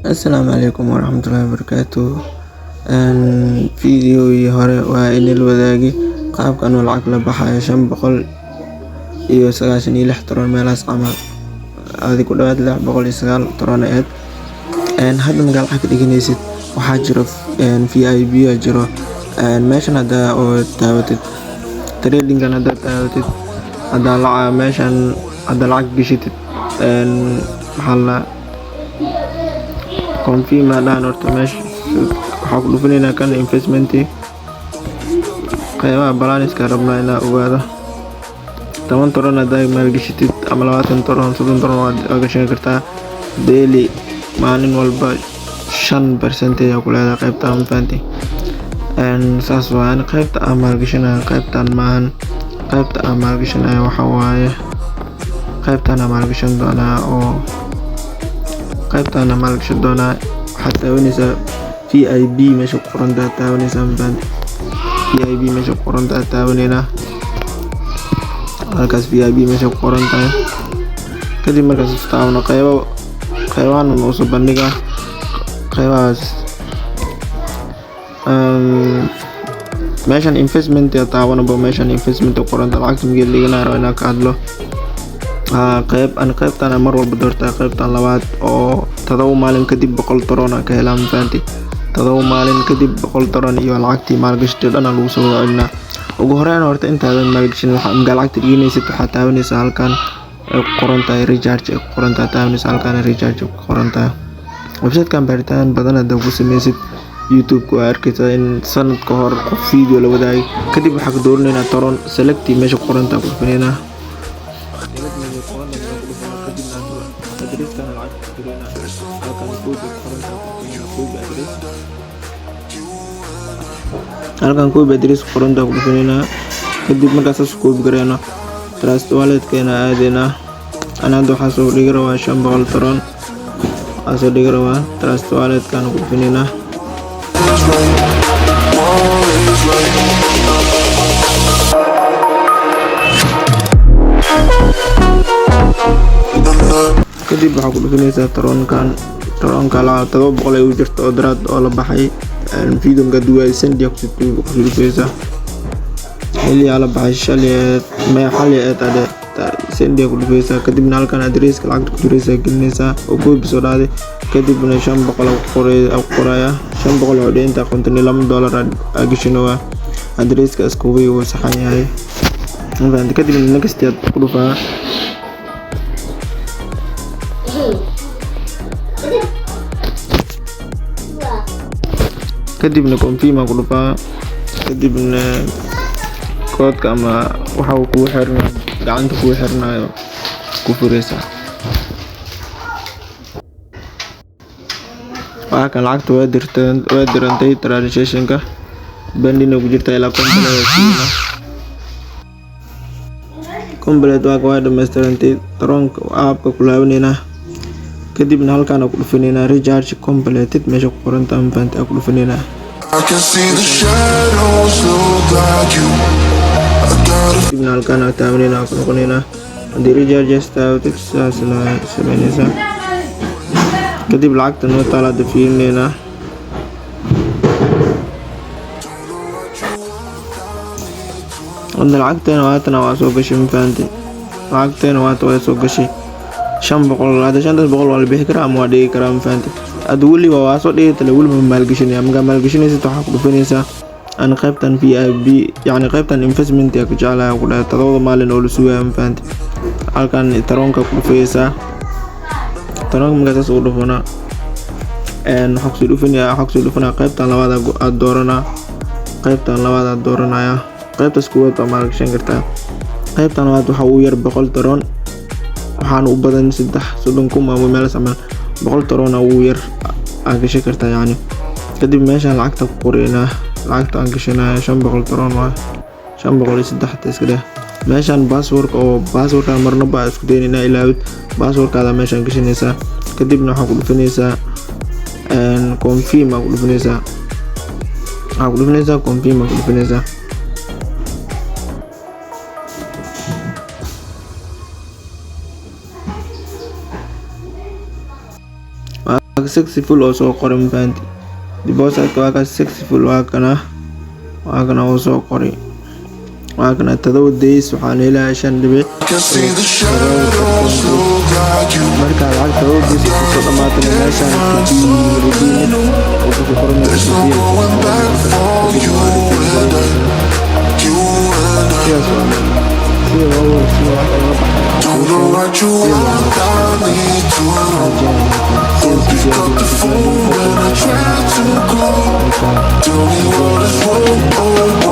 Asalaamu calaykum waraxmatullaahi wabarakaatu. Fiidiyowgii hore waa inala wadaagay qaabkan oo lacag la baxayo 596 toroon meelahaas camal ku dhawaad 609 toroon aheyd. Hadda markaa lacag ka dhiganaysid waxaa jiro VIB aa jiro. Meeshan hadda oo daawatid trading-kan hadda daawatid hadda meeshan hadda lacag gashitid maxaa la confirm daan horta meesha waxaa ku dhufanayna kan investment qeybaha balance-ka rabnaa inaa ogaado 10 toroon hadda maalgashitid ama 20 toroon 30 toroon waa gashan kartaa daily maalin walba 5% ayaa ku leedahay qaybta mafahanti. Saas waaye qaybta aan maalgashanayo qaybtan maahan. qaybta aan maalgashanayo waxaa waaye qaybtan aan maalgashan doonaa waxaad taabanaysaa VIB meesha ku qoran tahay taabanaysaa mafahanti. VIB meesha ku qoran tahay taabanayna halkaas VIB meesha ku qoran tahay kadib markaas taabano qeybahan oo soo bandhiga qeybahaas meeshan investment ya taabanaba meeshan investment ku qoran tahay lacagta miyay dhiganayo inaan ka hadlo. qaybtan mar walba doortaa qaybtan labaad oo 7 maalin kadib 100 toroon ka helaa mafahanti. 7 maalin kadib 100 toroon iyo lacagtii maalgashatay dhan lagu soo celinaa. ugu horeyn horta intaadan maalgashan waxaa lacagta dhiganaysid waxaa taabanaysaa halkan ay ku qoran tahay recharge ay ku qoran tahay taabanaysaa halkan recharge ku qoran tahay. website-kan baaritaan badan hadda ku samaysid YouTube ku arkaysaa in sanad ka hor qof video la wadaagay kadib waxaa ka dooranaynaa toroon select meesha ku qoran tahay ku dhufanayna halkan copy address qoran tahay ku dhufanayna kadib markaas copy gareeno trust wallet-keena aadayna anada waxaa soo dhigi rabaa 500 toroon asoo dhigi rabaa trust wallet-kan ku dhufanayna kadib waxaa ku dhufanaysaa toroonka 700 ay u jirto oo daraad oo la baxay video-ga duway sendia ku dhufaysaa xilli la baxay shalay sendia ku dhufaysaa kadibna halkan address-ka lacagta ku diraysaa gelinaysaa oo copy soo dhaaday kadibna 500 qoraya 500 oo dheenta $52 agishinowa address-ka isku way uu saxan yahay kadibna next aad ku dhufaa kadibna confirm ku dhufaa kadibna koodka ama waxa uu ku xirnaa gacanta ku xirnaayo ku furaysaa waxa kan lacagta waa dirantay transaction-ka bandina ku jirta ilaa complete waa dhamaystirantay toroonka app-ka ku laabanayna kadibna halkaan ku dhufanayna recharge completed meesha ku qoran tahay mafahanti ku dhufanayna kadibna halkaan taabanayna ku noqonayna hadii recharge status saas la sameynaysaa kadib lacagta noo taalaada fiirinayna lacagteena waa soo gashay mafahanti. lacagteena waa soo gashay 500 hada 500 waa la bixi karaa ama waa dhigi karaa mafahanti. hadda weliba waa soo dhigi tala weliba maalgashanaya markaa maalgashanaysid waxaa ku dhufanaysaa aan qaybtan VIB yani qaybtan investment ya ku jeclahay ku dhahay 7 maalin oo la sugayo mafahanti. halkan toroonka ku dhufaysaa toroonka markaas uu dhufana waxaa ku soo dhufanaa qaybtan labaad aad dooranaa qaybtan labaad aad dooranaya qaybtaas koowaad waa maalgashan kartaa qaybtan labaad waxaa uu yar 100 toroon waxaan u badan 30 ama meelaas ama 100 toroon uu yar aan gashan kartaa yani kadib meeshan lacagta ku qoraynaa lacagta aan gashanayo 500 toroon waa 503 iska dheh meeshan passwordka marna baa isku daynayna ilaawid passwordkaada meeshan gashanaysaa kadibna waxaa ku dhufanaysaa confirm ku dhufanaysaa confirm ku dhufanaysaa successful oo soo qoray ma fahanti depositka waa kaas successful waa kana oo soo qoray waa kana 7 days waxaan helayaa 5 dhibic marka lacagta oo days soo dhamaatay meeshaan oo ku qoran don't know what you want, I need to don't pick up the phone when I try to call. Tell me what is wrong.